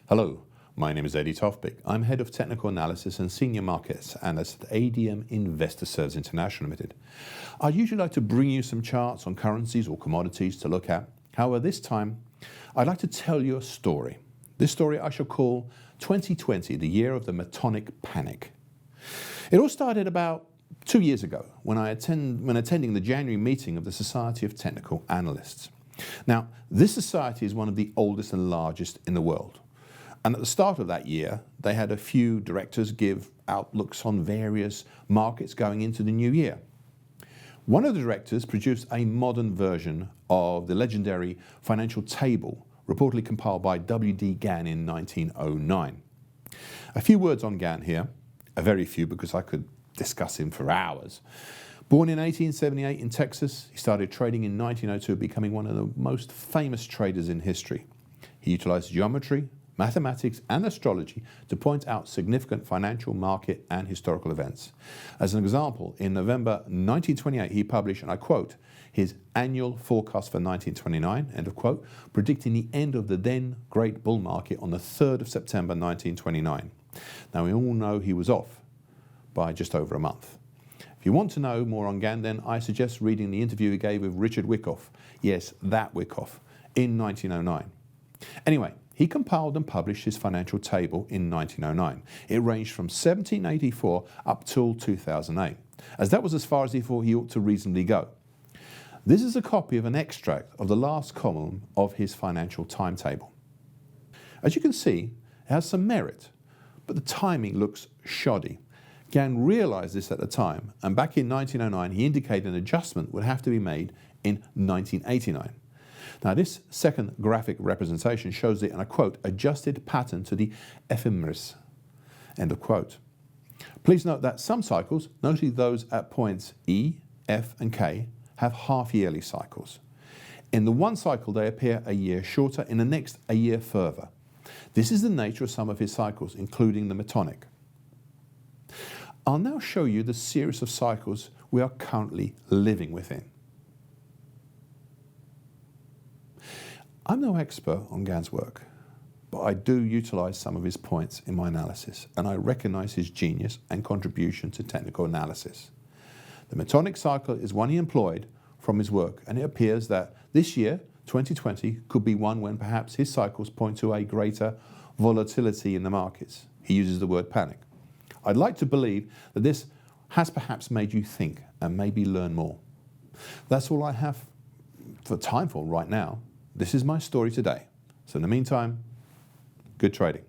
Hello, my name is Eddie Tofpik. I'm Head of Technical Analysis and Senior Markets Analyst at ADM Investor Services International Limited. I usually like to bring you some charts on currencies or commodities to look at. However, this time, I'd like to tell you a story. This story I shall call 2020, the year of the Metonic Panic. It all started about 2 years ago when attending the January meeting of the Society of Technical Analysts. Now, this society is one of the oldest and largest in the world. And at the start of that year, they had a few directors give outlooks on various markets going into the new year. One of the directors produced a modern version of the legendary financial table reportedly compiled by W.D. Gann in 1909. A few words on Gann here, a very few because I could discuss him for hours. Born in 1878 in Texas, he started trading in 1902, becoming one of the most famous traders in history. He utilized geometry, mathematics and astrology to point out significant financial, market and historical events. As an example, in November 1928 he published, and I quote, his annual forecast for 1929, end of quote, predicting the end of the then great bull market on the 3rd of September 1929. Now we all know he was off by just over a month. If you want to know more on Gann, then I suggest reading the interview he gave with Richard Wyckoff, yes, that Wyckoff, in 1909. Anyway, he compiled and published his financial table in 1909. It ranged from 1784 up till 2008, as that was as far as he thought he ought to reasonably go. This is a copy of an extract of the last column of his financial timetable. As you can see, it has some merit, but the timing looks shoddy. Gann realized this at the time, and back in 1909 he indicated an adjustment would have to be made in 1989. Now this second graphic representation shows the, and I quote, adjusted pattern to the ephemeris, end of quote. Please note that some cycles, notably those at points E, F and K, have half-yearly cycles. In the one cycle they appear a year shorter, in the next a year further. This is the nature of some of his cycles, including the Metonic. I'll now show you the series of cycles we are currently living within. I'm no expert on Gann's work, but I do utilize some of his points in my analysis, and I recognize his genius and contribution to technical analysis. The Metonic cycle is one he employed from his work, and it appears that this year, 2020, could be one when perhaps his cycles point to a greater volatility in the markets. He uses the word panic. I'd like to believe that this has perhaps made you think and maybe learn more. That's all I have time for right now. This is my story today. So in the meantime, good trading.